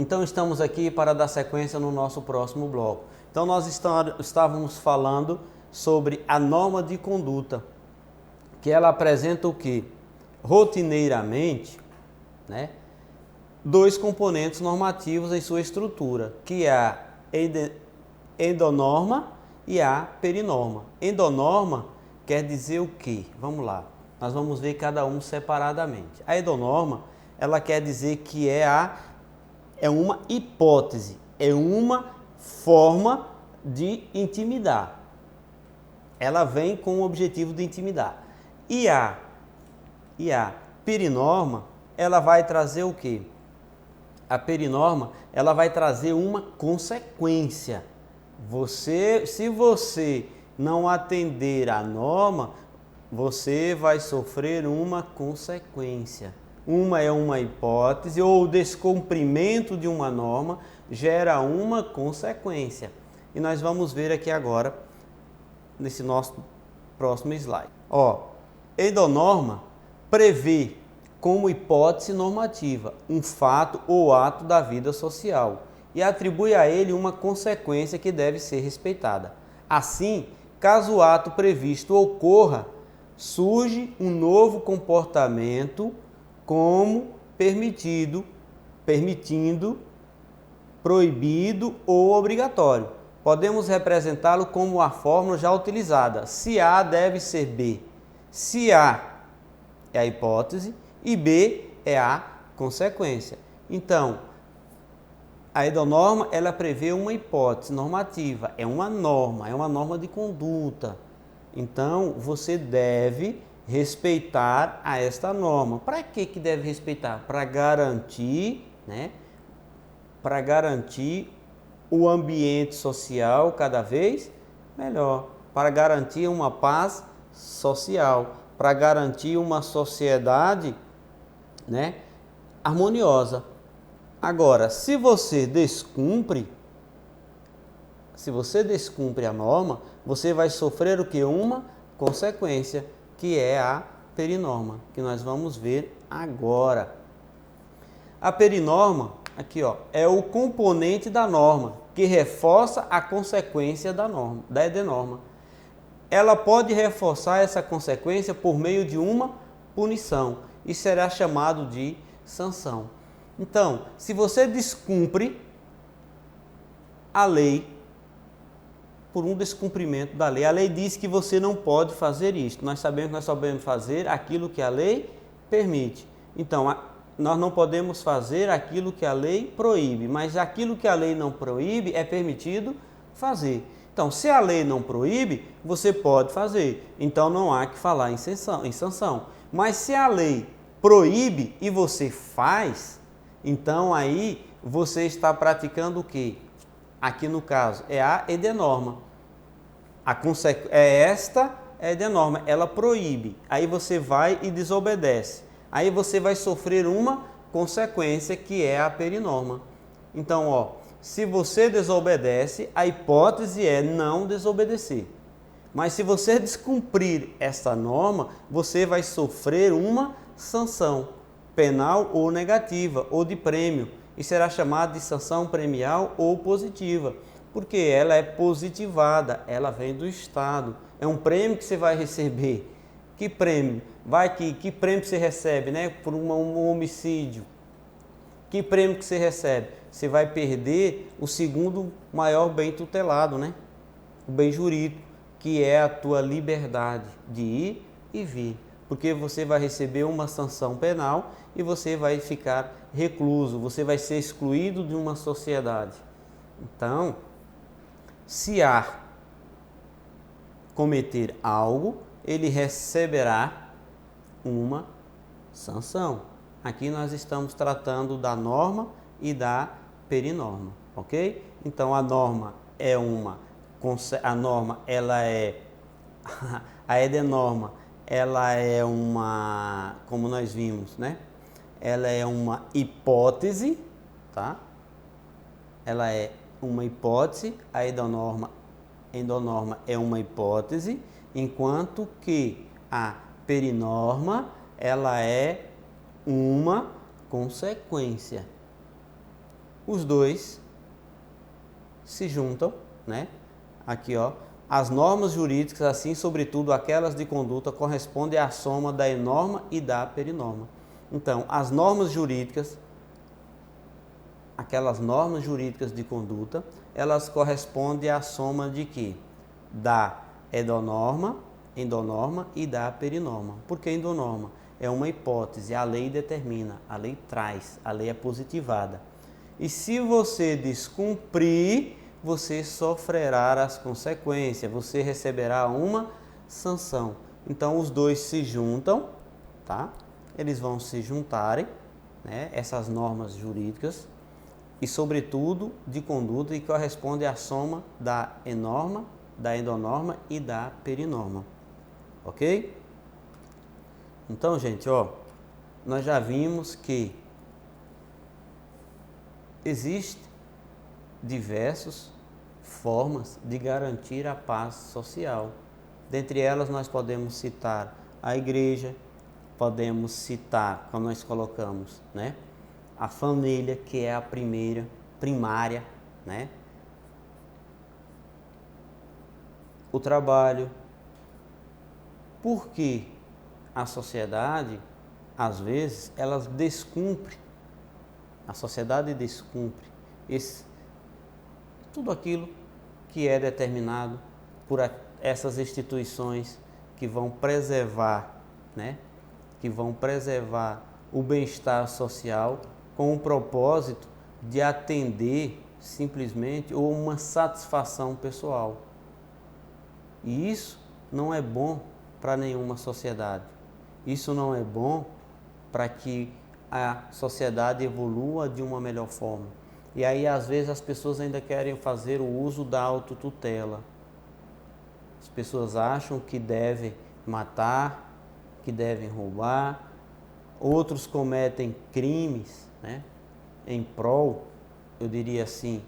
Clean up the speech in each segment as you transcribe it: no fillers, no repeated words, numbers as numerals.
Então estamos aqui para dar sequência no nosso próximo bloco. Então nós estávamos falando sobre a norma de conduta, que ela apresenta o quê? Rotineiramente, né, dois componentes normativos em sua estrutura, que é a endonorma e a perinorma. Endonorma quer dizer o quê? Vamos lá, nós vamos ver cada um separadamente. A endonorma, ela quer dizer que é uma hipótese, é uma forma de intimidar. Ela vem com o objetivo de intimidar. E a perinorma, ela vai trazer o quê? A perinorma, ela vai trazer uma consequência. Se você não atender à norma, você vai sofrer uma consequência. Uma é uma hipótese ou o descumprimento de uma norma gera uma consequência. E nós vamos ver aqui agora, nesse nosso próximo slide. Endonorma prevê como hipótese normativa um fato ou ato da vida social e atribui a ele uma consequência que deve ser respeitada. Assim, caso o ato previsto ocorra, surge um novo comportamento como permitindo, proibido ou obrigatório. Podemos representá-lo como a fórmula já utilizada. Se A deve ser B. Se A é a hipótese e B é a consequência. Então, a endonorma, ela prevê uma hipótese normativa, é uma norma de conduta. Então, você deve respeitar a esta norma. Para que deve respeitar? Para garantir, né? Para garantir o ambiente social cada vez melhor, para garantir uma paz social, para garantir uma sociedade, né, harmoniosa. Agora, se você descumpre a norma, você vai sofrer o que? Uma consequência, que é a perinorma, que nós vamos ver agora. A perinorma, aqui é o componente da norma, que reforça a consequência da norma, da endonorma. Ela pode reforçar essa consequência por meio de uma punição e será chamado de sanção. Então, se você descumpre a lei, por um descumprimento da lei, a lei diz que você não pode fazer isto. Nós sabemos que nós só podemos fazer aquilo que a lei permite. Então, nós não podemos fazer aquilo que a lei proíbe, mas aquilo que a lei não proíbe é permitido fazer. Então, se a lei não proíbe, você pode fazer. Então, não há que falar em sanção. Mas se a lei proíbe e você faz, então aí você está praticando o quê? Aqui no caso é a endonorma. Esta é a endonorma, ela proíbe. Aí você vai e desobedece. Aí você vai sofrer uma consequência que é a perinorma. Então, se você desobedece, a hipótese é não desobedecer. Mas se você descumprir essa norma, você vai sofrer uma sanção penal ou negativa, ou de prêmio, e será chamada de sanção premial ou positiva, porque ela é positivada, ela vem do Estado. É um prêmio que você vai receber. Que prêmio? Que prêmio você recebe, né? Por um homicídio. Que prêmio que você recebe? Você vai perder o segundo maior bem tutelado, né? O bem jurídico, que é a tua liberdade de ir e vir. Porque você vai receber uma sanção penal e você vai ficar recluso, você vai ser excluído de uma sociedade. Então, se A cometer algo, ele receberá uma sanção. Aqui nós estamos tratando da norma e da perinorma, ok? Então a norma a endonorma, ela é uma, como nós vimos, né? Ela é uma hipótese, tá? Ela é uma hipótese, a endonorma é uma hipótese, enquanto que a perinorma, ela é uma consequência. os dois se juntam, né? Aqui, ó, as normas jurídicas, assim, sobretudo aquelas de conduta, correspondem à soma da enorma e da perinorma. Então, as normas jurídicas, aquelas normas jurídicas de conduta, elas correspondem à soma de quê? Da endonorma e da perinorma. Por que endonorma? É uma hipótese, a lei determina, a lei traz, a lei é positivada. E se você descumprir, você sofrerá as consequências, você receberá uma sanção. Então os dois se juntam, tá? Eles vão se juntarem, né? Essas normas jurídicas e sobretudo de conduta e corresponde à soma da enorma, da endonorma e da perinorma. Ok? Então, gente, ó, nós já vimos que existem diversas formas de garantir a paz social. Dentre elas, nós podemos citar a igreja, podemos citar, como nós colocamos, né, a família, que é a primária, né, o trabalho. Porque a sociedade, às vezes, ela descumpre, a sociedade descumpre tudo aquilo que é determinado por essas instituições que vão preservar, né, que vão preservar o bem-estar social com o propósito de atender simplesmente ou uma satisfação pessoal. E isso não é bom para nenhuma sociedade. Isso não é bom para que a sociedade evolua de uma melhor forma. E aí, às vezes, as pessoas ainda querem fazer o uso da autotutela. As pessoas acham que devem matar, que devem roubar. Outros cometem crimes, né, em prol, eu diria assim,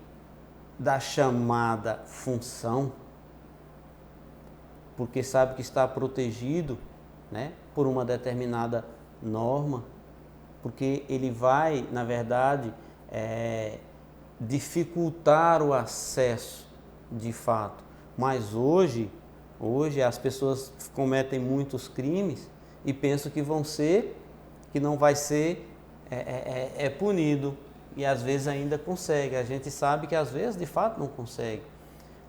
da chamada função, porque sabe que está protegido, né, por uma determinada norma, porque ele vai, na verdade, dificultar o acesso de fato. Mas hoje as pessoas cometem muitos crimes e pensam que não vai ser punido, e às vezes ainda consegue. A gente sabe que às vezes de fato não consegue.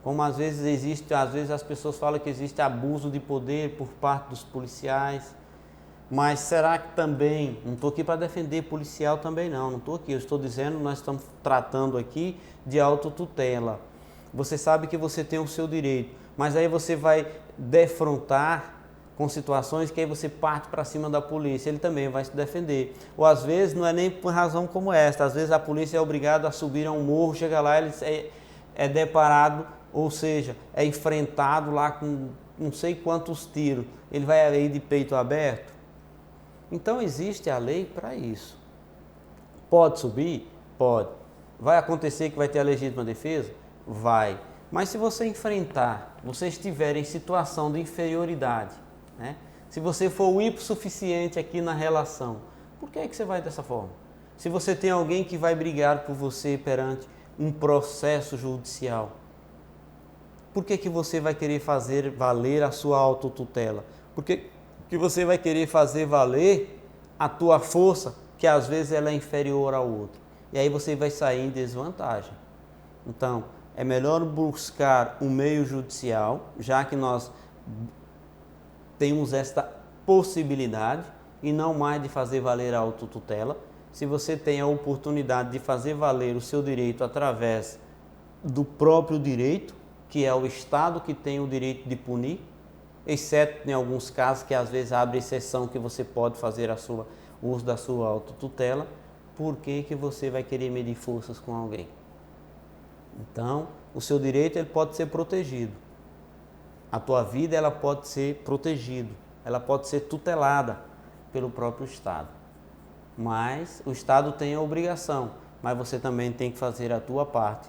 Como às vezes as pessoas falam que existe abuso de poder por parte dos policiais, mas será que também, não estou aqui para defender policial também não estou aqui, eu estou dizendo, nós estamos tratando aqui de autotutela. Você sabe que você tem o seu direito, mas aí você vai defrontar com situações que aí você parte para cima da polícia, ele também vai se defender. Ou às vezes não é nem por razão como esta, às vezes a polícia é obrigada a subir a um morro, chega lá, ele é deparado, ou seja, é enfrentado lá com não sei quantos tiros, ele vai aí de peito aberto? Então existe a lei para isso. Pode subir? Pode. Vai acontecer que vai ter a legítima defesa? Vai. Mas se você enfrentar, você estiver em situação de inferioridade, né? Se você for o hipossuficiente aqui na relação, por que você vai dessa forma? Se você tem alguém que vai brigar por você perante um processo judicial, por que você vai querer fazer valer a sua autotutela? Por que você vai querer fazer valer a tua força, que às vezes ela é inferior ao outro? E aí você vai sair em desvantagem. Então, é melhor buscar um meio judicial, já que nós temos esta possibilidade, e não mais de fazer valer a autotutela. Se você tem a oportunidade de fazer valer o seu direito através do próprio direito, que é o Estado que tem o direito de punir, exceto em alguns casos que às vezes abre exceção que você pode fazer o uso da sua autotutela, por que você vai querer medir forças com alguém? Então, o seu direito ele pode ser protegido. A tua vida ela pode ser protegida, ela pode ser tutelada pelo próprio Estado. Mas o Estado tem a obrigação, mas você também tem que fazer a tua parte.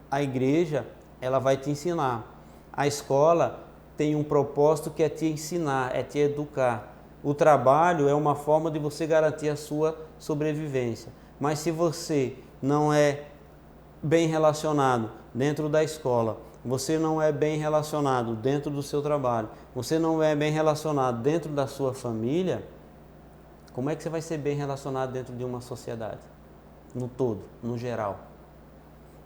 A igreja, ela vai te ensinar. A escola tem um propósito que é te ensinar, é te educar. O trabalho é uma forma de você garantir a sua sobrevivência. Mas se você não é bem relacionado dentro da escola, você não é bem relacionado dentro do seu trabalho, você não é bem relacionado dentro da sua família, como é que você vai ser bem relacionado dentro de uma sociedade? No todo, no geral.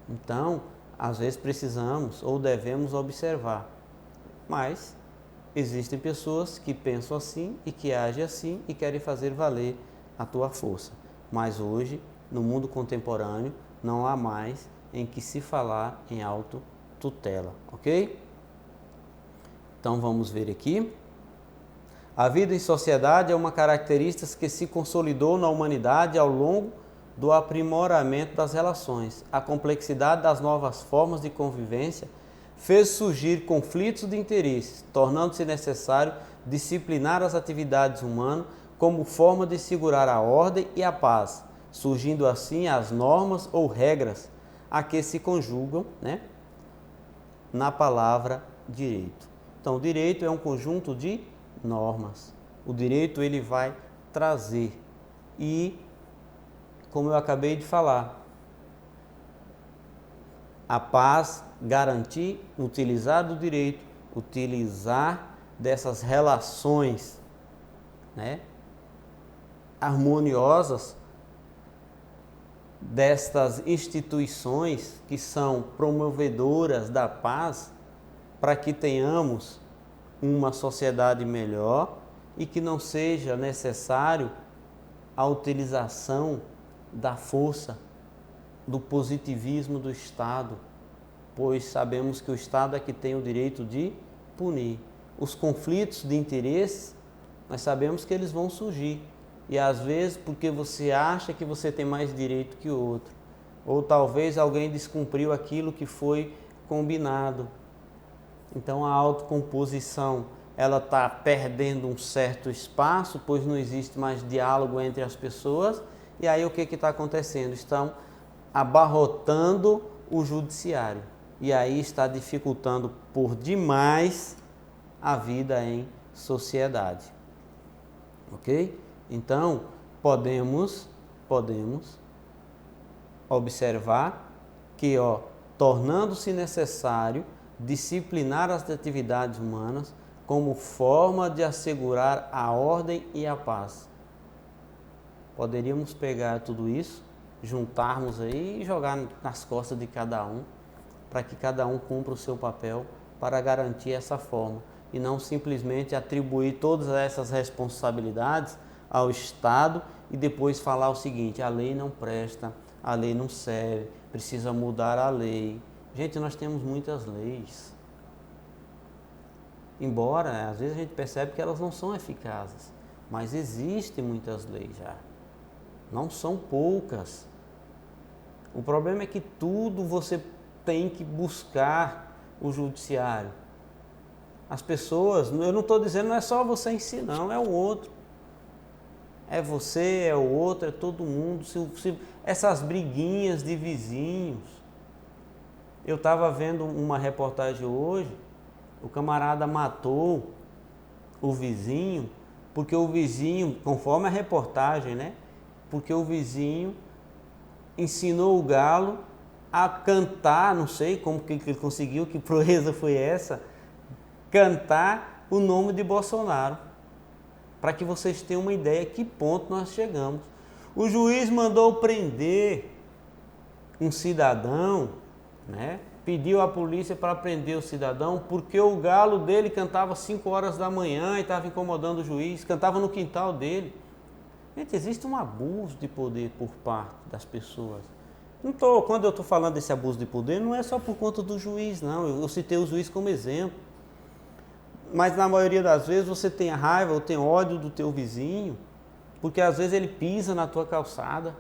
Então, às vezes precisamos ou devemos observar, mas existem pessoas que pensam assim e que agem assim e querem fazer valer a tua força. Mas hoje, no mundo contemporâneo, não há mais em que se falar em autotutela, ok? Então vamos ver aqui. A vida em sociedade é uma característica que se consolidou na humanidade ao longo do aprimoramento das relações. A complexidade das novas formas de convivência fez surgir conflitos de interesses, tornando-se necessário disciplinar as atividades humanas como forma de segurar a ordem e a paz, surgindo assim as normas ou regras a que se conjugam, na palavra direito. Então, o direito é um conjunto de normas. O direito ele vai trazer e, como eu acabei de falar, a paz, garantir, utilizar do direito, utilizar dessas relações, harmoniosas, destas instituições que são promovedoras da paz, para que tenhamos uma sociedade melhor e que não seja necessário a utilização da força, do positivismo do Estado, pois sabemos que o Estado é que tem o direito de punir. Os conflitos de interesses, nós sabemos que eles vão surgir, e às vezes porque você acha que você tem mais direito que o outro, ou talvez alguém descumpriu aquilo que foi combinado. Então a autocomposição ela está perdendo um certo espaço, pois não existe mais diálogo entre as pessoas, e aí o que está acontecendo? Estão abarrotando o judiciário, e aí está dificultando por demais a vida em sociedade, ok? Então podemos observar que, tornando-se necessário disciplinar as atividades humanas como forma de assegurar a ordem e a paz. Poderíamos pegar tudo isso, juntarmos aí e jogar nas costas de cada um, para que cada um cumpra o seu papel para garantir essa forma, e não simplesmente atribuir todas essas responsabilidades ao Estado e depois falar o seguinte: a lei não presta, a lei não serve, precisa mudar a lei. Gente, nós temos muitas leis, embora às vezes a gente percebe que elas não são eficazes, mas existem muitas leis já, não são poucas. O problema é que tudo você tem que buscar o judiciário. As pessoas, eu não estou dizendo não é só você em si, não, é o outro. É você, é o outro, é todo mundo. Essas briguinhas de vizinhos. Eu estava vendo uma reportagem hoje, o camarada matou o vizinho, porque o vizinho, conforme a reportagem, porque o vizinho ensinou o galo a cantar, não sei como que ele conseguiu, que proeza foi essa, cantar o nome de Bolsonaro, para que vocês tenham uma ideia que ponto nós chegamos. O juiz mandou prender um cidadão, pediu à polícia para prender o cidadão porque o galo dele cantava 5 horas da manhã e estava incomodando o juiz, cantava no quintal dele. Gente, existe um abuso de poder por parte das pessoas. Quando eu estou falando desse abuso de poder, não é só por conta do juiz, não. Eu citei o juiz como exemplo. Mas na maioria das vezes você tem raiva ou tem ódio do teu vizinho, porque às vezes ele pisa na tua calçada,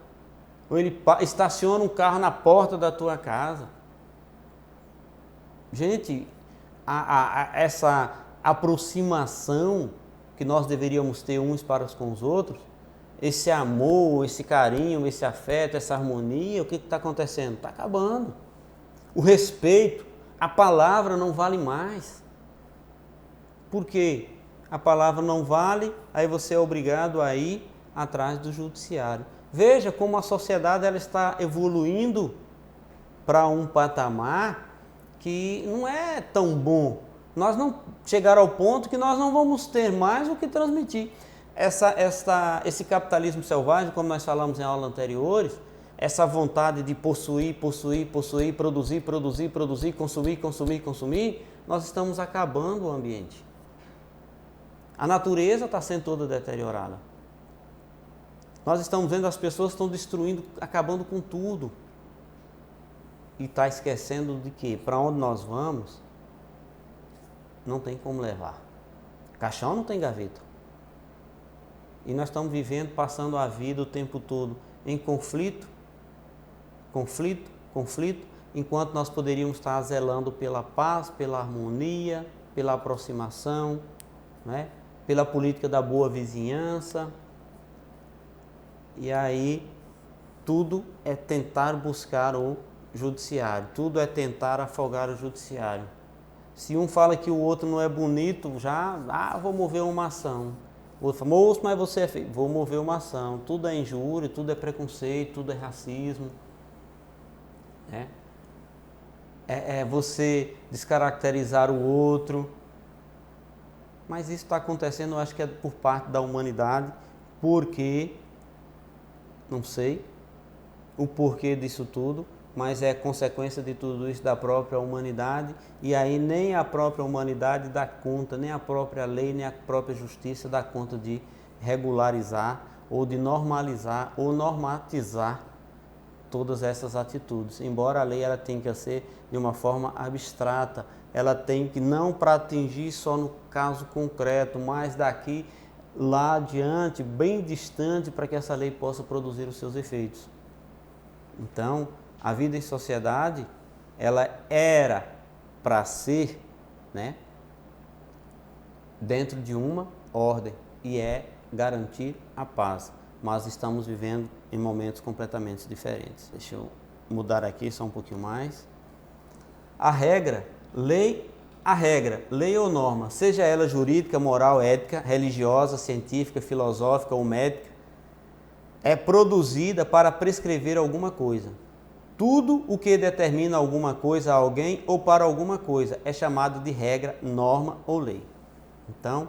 ou ele estaciona um carro na porta da tua casa. Gente, essa aproximação que nós deveríamos ter uns para com os outros, esse amor, esse carinho, esse afeto, essa harmonia, o que está acontecendo? Está acabando. O respeito, a palavra não vale mais. Por quê? A palavra não vale, aí você é obrigado a ir atrás do judiciário. Veja como a sociedade ela está evoluindo para um patamar que não é tão bom. Nós não chegar ao ponto que nós não vamos ter mais o que transmitir. Esse capitalismo selvagem, como nós falamos em aulas anteriores, essa vontade de possuir, produzir, consumir, nós estamos acabando o ambiente. A natureza está sendo toda deteriorada. Nós estamos vendo as pessoas estão destruindo, acabando com tudo. E está esquecendo de que para onde nós vamos, não tem como levar. Caixão não tem gaveta. E nós estamos vivendo, passando a vida o tempo todo em conflito, enquanto nós poderíamos estar zelando pela paz, pela harmonia, pela aproximação, né? Pela política da boa vizinhança. E aí, tudo é tentar buscar o judiciário, tudo é tentar afogar o judiciário. Se um fala que o outro não é bonito, já, vou mover uma ação. O outro fala, moço, mas você é feio. Vou mover uma ação. Tudo é injúria, tudo é preconceito, tudo é racismo. É você descaracterizar o outro. Mas isso está acontecendo, eu acho que é por parte da humanidade, porque, não sei o porquê disso tudo, mas é consequência de tudo isso da própria humanidade, e aí nem a própria humanidade dá conta, nem a própria lei, nem a própria justiça dá conta de regularizar, ou de normalizar, ou normatizar todas essas atitudes. Embora a lei ela tenha que ser de uma forma abstrata, ela tem que não para atingir só no caso concreto, mas daqui lá adiante, bem distante, para que essa lei possa produzir os seus efeitos. Então, a vida em sociedade, ela era para ser, né, dentro de uma ordem, e é garantir a paz. Mas estamos vivendo em momentos completamente diferentes. Deixa eu mudar aqui só um pouquinho mais. A regra, lei ou norma, seja ela jurídica, moral, ética, religiosa, científica, filosófica ou médica, é produzida para prescrever alguma coisa. Tudo o que determina alguma coisa a alguém ou para alguma coisa é chamado de regra, norma ou lei. Então,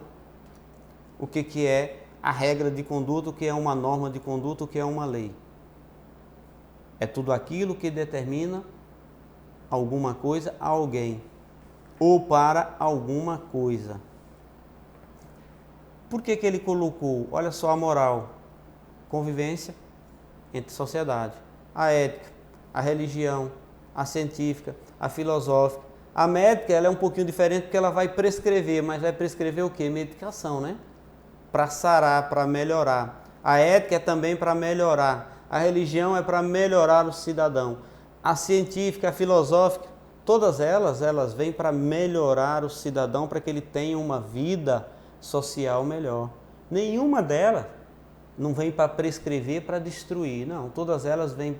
o que é a regra de conduta, o que é uma norma de conduta, o que é uma lei? É tudo aquilo que determina alguma coisa a alguém ou para alguma coisa. Por que ele colocou? Olha só a moral, convivência entre sociedade, a ética, a religião, a científica, a filosófica. A médica ela é um pouquinho diferente porque ela vai prescrever, mas vai prescrever o quê? Medicação, né? Para sarar, para melhorar. A ética é também para melhorar. A religião é para melhorar o cidadão. A científica, a filosófica, todas elas vêm para melhorar o cidadão, para que ele tenha uma vida social melhor. Nenhuma delas não vem para prescrever, para destruir. Não, todas elas vêm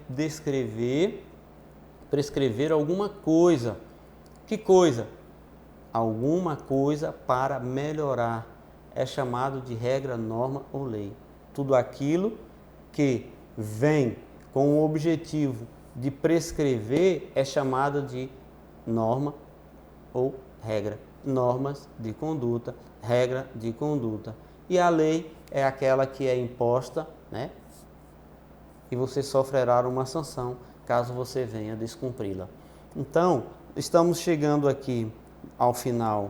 prescrever alguma coisa. Que coisa? Alguma coisa para melhorar. É chamado de regra, norma ou lei. Tudo aquilo que vem com o objetivo de prescrever é chamado de norma ou regra. Normas de conduta, regra de conduta. E a lei é aquela que é imposta, né? E você sofrerá uma sanção caso você venha descumpri-la. Então, estamos chegando aqui ao final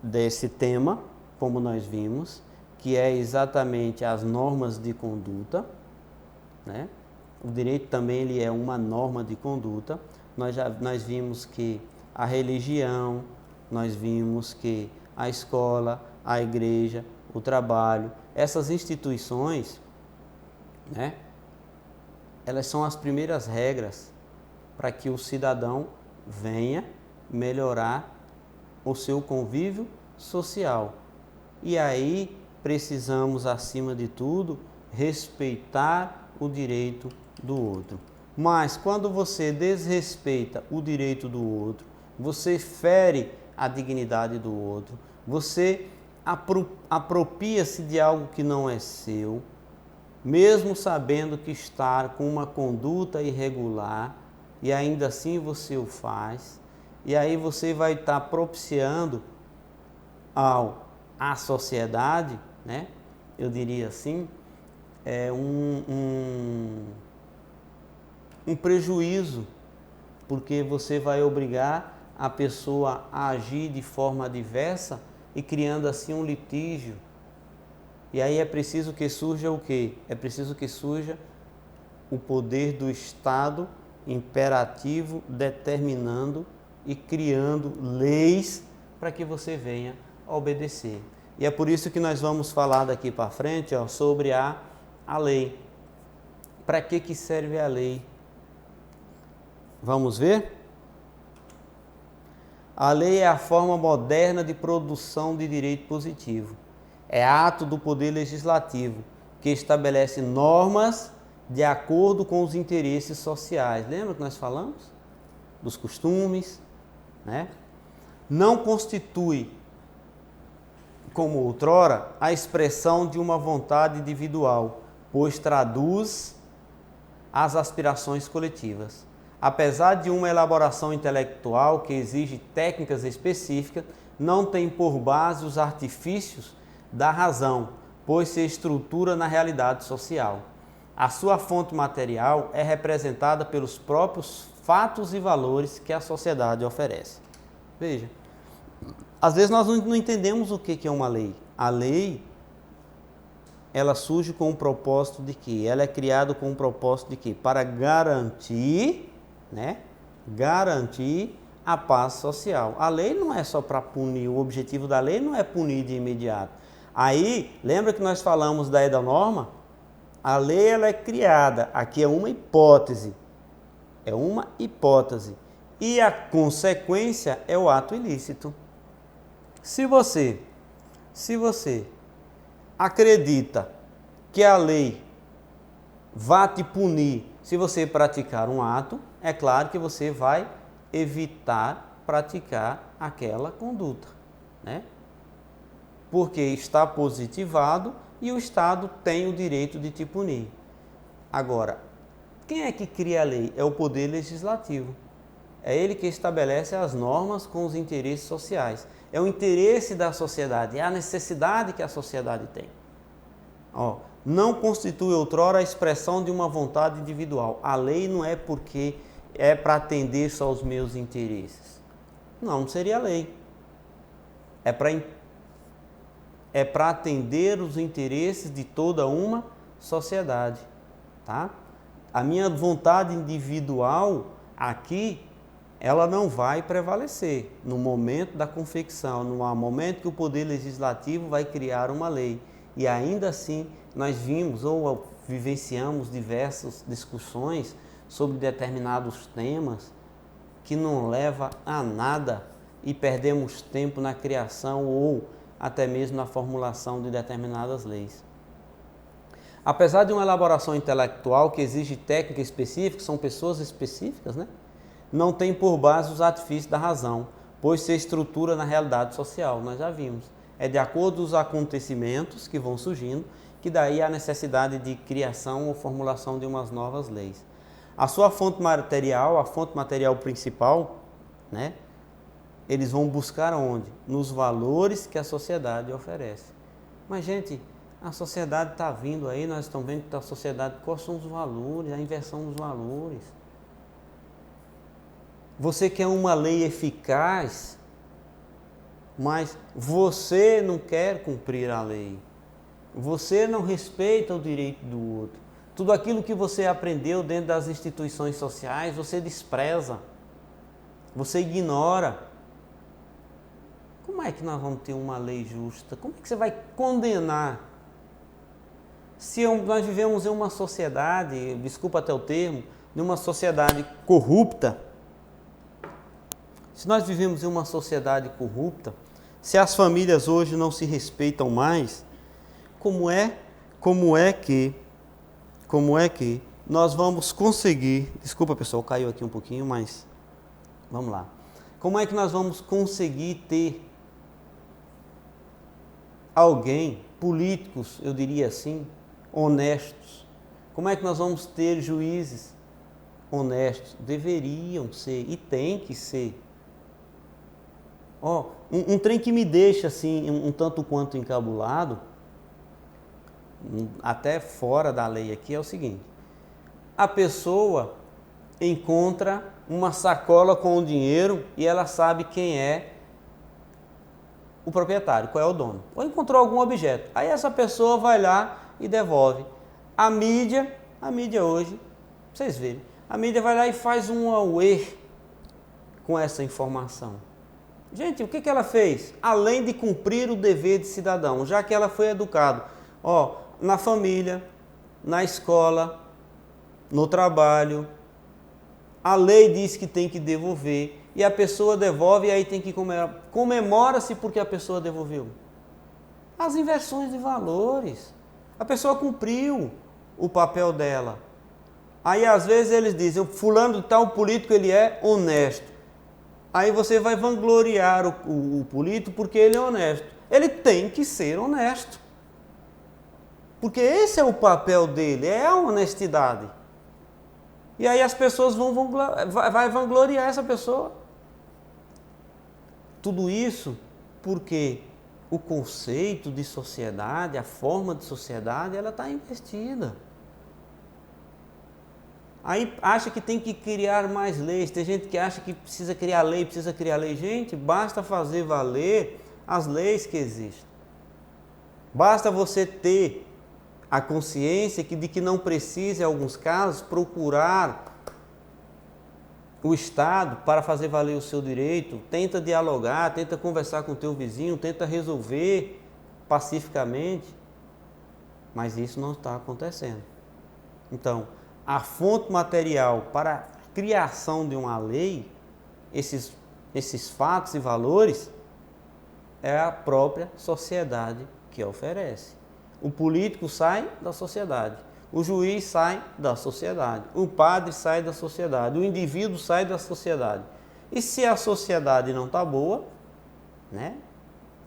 desse tema, como nós vimos, que é exatamente as normas de conduta, né? O direito também ele é uma norma de conduta. Nós vimos que a religião, nós vimos que a escola, a igreja, o trabalho, essas instituições, né? Elas são as primeiras regras para que o cidadão venha melhorar o seu convívio social. E aí precisamos, acima de tudo, respeitar o direito do outro. Mas quando você desrespeita o direito do outro, você fere a dignidade do outro, você apropria-se de algo que não é seu, mesmo sabendo que está com uma conduta irregular, e ainda assim você o faz, e aí você vai estar propiciando à sociedade, né? Eu diria assim, um prejuízo, porque você vai obrigar a pessoa a agir de forma diversa e criando assim um litígio. E aí é preciso que surja o quê? É preciso que surja o poder do Estado imperativo determinando e criando leis para que você venha a obedecer. E é por isso que nós vamos falar daqui para frente sobre a lei. Para que serve a lei? Vamos ver? A lei é a forma moderna de produção de direito positivo. É ato do poder legislativo que estabelece normas de acordo com os interesses sociais. Lembra que nós falamos? Dos costumes, né? Não constitui, como outrora, a expressão de uma vontade individual, pois traduz as aspirações coletivas. Apesar de uma elaboração intelectual que exige técnicas específicas, não tem por base os artifícios da razão, pois se estrutura na realidade social. A sua fonte material é representada pelos próprios fatos e valores que a sociedade oferece. Veja, às vezes nós não entendemos o que é uma lei. A lei, ela surge com o propósito de quê? Ela é criada com o propósito de quê? Para garantir, né? Garantir a paz social. A lei não é só para punir, o objetivo da lei não é punir de imediato. Aí, lembra que nós falamos da norma? A lei ela é criada, aqui é uma hipótese. É uma hipótese. E a consequência é o ato ilícito. Se você acredita que a lei vai te punir se você praticar um ato, é claro que você vai evitar praticar aquela conduta, né? Porque está positivado e o Estado tem o direito de te punir. Agora, quem é que cria a lei? É o Poder Legislativo. É ele que estabelece as normas com os interesses sociais. É o interesse da sociedade, é a necessidade que a sociedade tem. Não constitui outrora a expressão de uma vontade individual. A lei não é porque é para atender só os meus interesses. Não seria lei. É para atender os interesses de toda uma sociedade, tá? A minha vontade individual aqui, ela não vai prevalecer no momento da confecção, no momento que o Poder Legislativo vai criar uma lei. E ainda assim, nós vimos ou vivenciamos diversas discussões sobre determinados temas que não leva a nada e perdemos tempo na criação ou até mesmo na formulação de determinadas leis. Apesar de uma elaboração intelectual que exige técnica específica, são pessoas específicas, né? Não tem por base os artifícios da razão, pois se estrutura na realidade social, nós já vimos. É de acordo com os acontecimentos que vão surgindo, que daí há a necessidade de criação ou formulação de umas novas leis. A sua fonte material, a fonte material principal, né? Eles vão buscar onde? Nos valores que a sociedade oferece. Mas, gente, a sociedade está vindo aí, nós estamos vendo que a sociedade, quais são os valores, a inversão dos valores. Você quer uma lei eficaz, mas você não quer cumprir a lei. Você não respeita o direito do outro. Tudo aquilo que você aprendeu dentro das instituições sociais, você despreza. Você ignora. Como é que nós vamos ter uma lei justa? Como é que você vai condenar? Se nós vivemos em uma sociedade, desculpa até o termo, em uma sociedade corrupta, se nós vivemos em uma sociedade corrupta, se as famílias hoje não se respeitam mais, como é que nós vamos conseguir, desculpa pessoal, caiu aqui um pouquinho, mas vamos lá. Como é que nós vamos conseguir ter alguém, políticos, eu diria assim, honestos. Como é que nós vamos ter juízes honestos? Deveriam ser e tem que ser. Um trem que me deixa assim um tanto quanto encabulado, até fora da lei aqui, é o seguinte: a pessoa encontra uma sacola com o dinheiro e ela sabe quem é o proprietário, qual é o dono. Ou encontrou algum objeto. Aí essa pessoa vai lá e devolve. A mídia hoje, vocês verem, a mídia vai lá e faz um auê com essa informação. Gente, o que ela fez? Além de cumprir o dever de cidadão, já que ela foi educada, na família, na escola, no trabalho, a lei diz que tem que devolver e a pessoa devolve e aí tem que comemora-se porque a pessoa devolveu. As inversões de valores. A pessoa cumpriu o papel dela. Aí às vezes eles dizem, fulano de tal político, ele é honesto. Aí você vai vangloriar o político porque ele é honesto. Ele tem que ser honesto. Porque esse é o papel dele, é a honestidade. E aí as pessoas vão vangloriar essa pessoa. Tudo isso porque o conceito de sociedade, a forma de sociedade, ela está investida. Aí acha que tem que criar mais leis. Tem gente que acha que precisa criar lei. Gente, basta fazer valer as leis que existem. Basta você ter a consciência de que não precisa, em alguns casos, procurar o Estado para fazer valer o seu direito. Tenta dialogar, tenta conversar com o teu vizinho, tenta resolver pacificamente. Mas isso não está acontecendo. Então, a fonte material para a criação de uma lei, esses fatos e valores, é a própria sociedade que oferece. O político sai da sociedade, o juiz sai da sociedade, o padre sai da sociedade, o indivíduo sai da sociedade. E se a sociedade não está boa,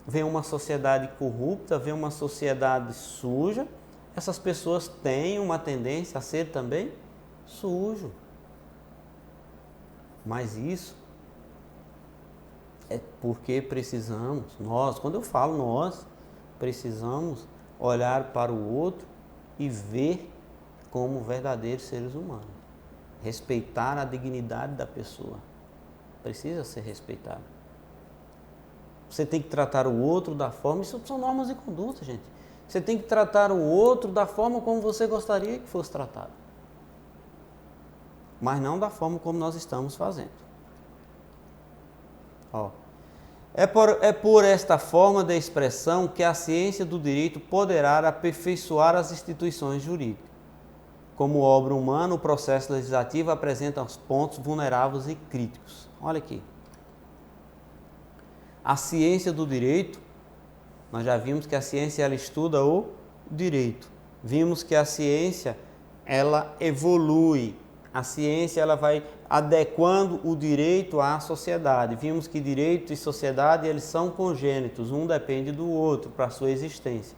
vem uma sociedade corrupta, vem uma sociedade suja, essas pessoas têm uma tendência a ser também sujo. Mas isso é porque precisamos, quando eu falo nós, precisamos olhar para o outro e ver como verdadeiros seres humanos. Respeitar a dignidade da pessoa. Precisa ser respeitado. Você tem que tratar o outro da forma, isso são normas de conduta, gente. Você tem que tratar o outro da forma como você gostaria que fosse tratado. Mas não da forma como nós estamos fazendo. É por esta forma de expressão que a ciência do direito poderá aperfeiçoar as instituições jurídicas. Como obra humana, o processo legislativo apresenta os pontos vulneráveis e críticos. Olha aqui. A ciência do direito, nós já vimos que a ciência ela estuda o direito. Vimos que a ciência ela evolui. A ciência ela vai adequando o direito à sociedade. Vimos que direito e sociedade eles são congênitos, um depende do outro para a sua existência.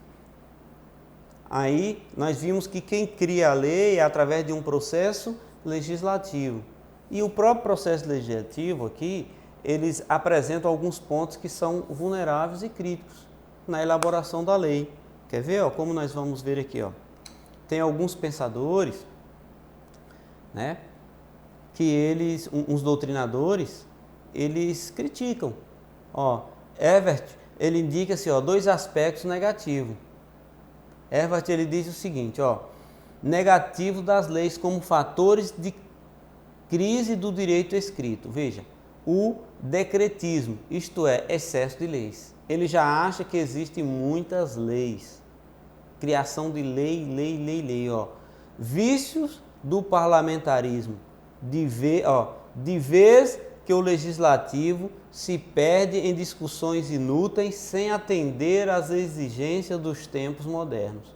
Aí nós vimos que quem cria a lei é através de um processo legislativo. E o próprio processo legislativo aqui, eles apresentam alguns pontos que são vulneráveis e críticos na elaboração da lei. Quer ver? Como nós vamos ver aqui. Tem alguns pensadores, que eles, uns doutrinadores, eles criticam. Evert, ele indica assim, dois aspectos negativos. Evert, ele diz o seguinte, negativo das leis como fatores de crise do direito escrito. Veja, o decretismo, isto é, excesso de leis. Ele já acha que existem muitas leis. Criação de lei. Vícios do parlamentarismo. De vez que o legislativo se perde em discussões inúteis sem atender às exigências dos tempos modernos.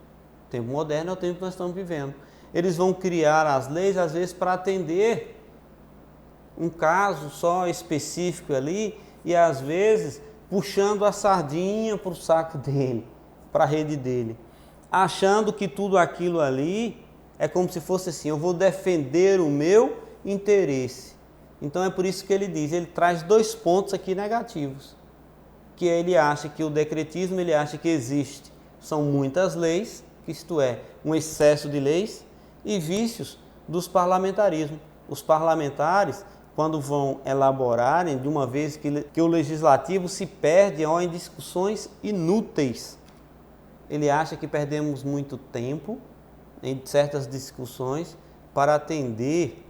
O tempo moderno é o tempo que nós estamos vivendo. Eles vão criar as leis, às vezes, para atender um caso só específico ali e, às vezes, puxando a sardinha para o saco dele. para a rede dele, achando que tudo aquilo ali é como se fosse assim, eu vou defender o meu interesse. Então é por isso que ele diz, ele traz 2 pontos aqui negativos, que ele acha que o decretismo, ele acha que existe, são muitas leis, isto é, um excesso de leis, e vícios dos parlamentarismos. Os parlamentares, quando vão elaborarem, de uma vez que o legislativo se perde em discussões inúteis. Ele acha que perdemos muito tempo em certas discussões para atender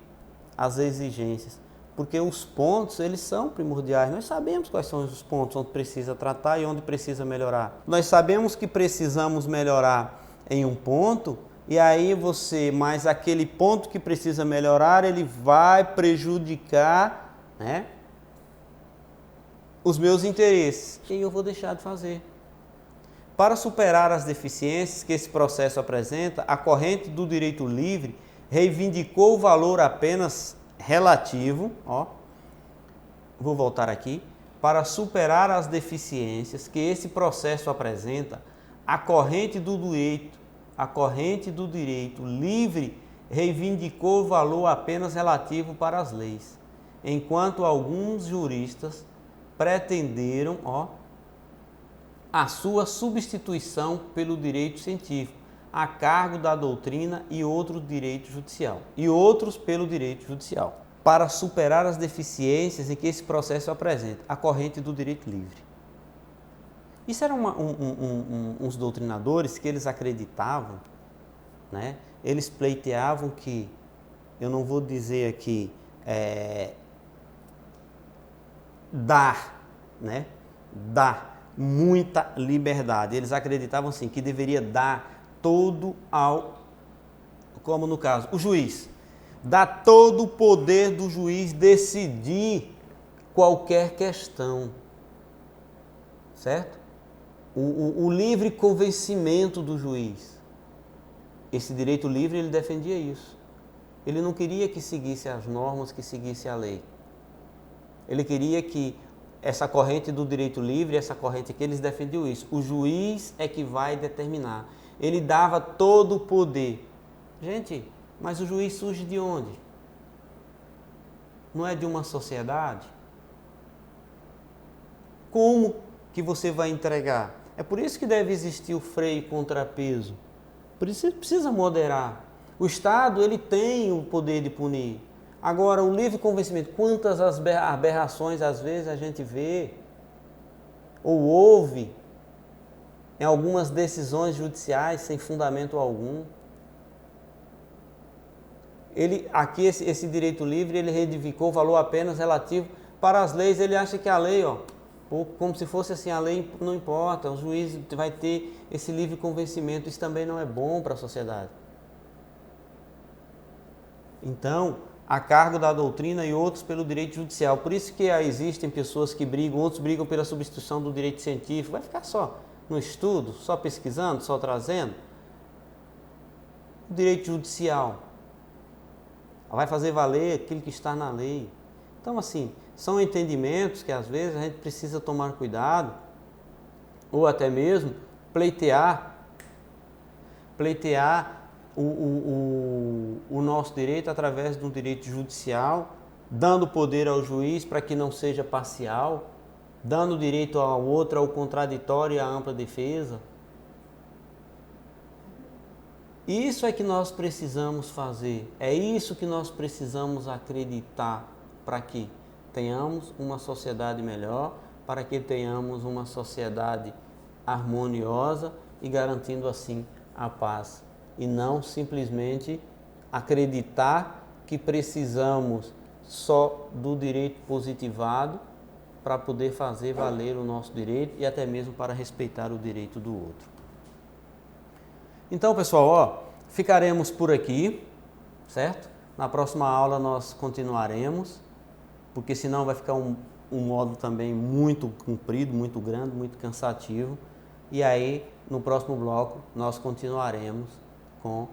às exigências, porque os pontos, eles são primordiais. Nós sabemos quais são os pontos onde precisa tratar e onde precisa melhorar. Nós sabemos que precisamos melhorar em um ponto, e aí mas aquele ponto que precisa melhorar, ele vai prejudicar, né, os meus interesses, e eu vou deixar de fazer. Para superar as deficiências que esse processo apresenta, a corrente do direito livre reivindicou o valor apenas relativo, vou voltar aqui, para superar as deficiências que esse processo apresenta, a corrente do direito livre reivindicou o valor apenas relativo para as leis, enquanto alguns juristas pretenderam, a sua substituição pelo direito científico, a cargo da doutrina e outros pelo direito judicial, para superar as deficiências em que esse processo apresenta, a corrente do direito livre. Isso eram uns doutrinadores que eles acreditavam, né? Eles pleiteavam que, eu não vou dizer aqui, dar muita liberdade. Eles acreditavam assim, que deveria dar todo como no caso, o juiz, dar todo o poder do juiz decidir qualquer questão, certo? O livre convencimento do juiz. Esse direito livre, ele defendia isso. Ele não queria que seguisse as normas, que seguisse a lei. Ele queria que essa corrente do direito livre, essa corrente que eles defendiam isso, o juiz é que vai determinar. Ele dava todo o poder. Gente, mas o juiz surge de onde? Não é de uma sociedade? Como que você vai entregar? É por isso que deve existir o freio e contrapeso. Por isso precisa moderar. O Estado, ele tem o poder de punir. Agora, o livre convencimento, quantas aberrações às vezes a gente vê ou ouve em algumas decisões judiciais sem fundamento algum. Aqui esse direito livre, ele reivindicou o valor apenas relativo para as leis. Ele acha que a lei, como se fosse assim, a lei não importa, o juiz vai ter esse livre convencimento. Isso também não é bom para a sociedade. Então, a cargo da doutrina e outros pelo direito judicial. Por isso que existem pessoas que brigam, outros brigam pela substituição do direito científico. Vai ficar só no estudo, só pesquisando, só trazendo. O direito judicial vai fazer valer aquilo que está na lei. Então, assim, são entendimentos que às vezes a gente precisa tomar cuidado, ou até mesmo pleitear o nosso direito através do direito judicial, dando poder ao juiz para que não seja parcial, dando direito ao outro ao contraditório e à ampla defesa. Isso é que nós precisamos fazer, é isso que nós precisamos acreditar para que tenhamos uma sociedade melhor, para que tenhamos uma sociedade harmoniosa e garantindo assim a paz. E não simplesmente acreditar que precisamos só do direito positivado para poder fazer valer o nosso direito e até mesmo para respeitar o direito do outro. Então, pessoal, ficaremos por aqui, certo? Na próxima aula nós continuaremos, porque senão vai ficar um módulo também muito comprido, muito grande, muito cansativo. E aí, no próximo bloco, nós continuaremos com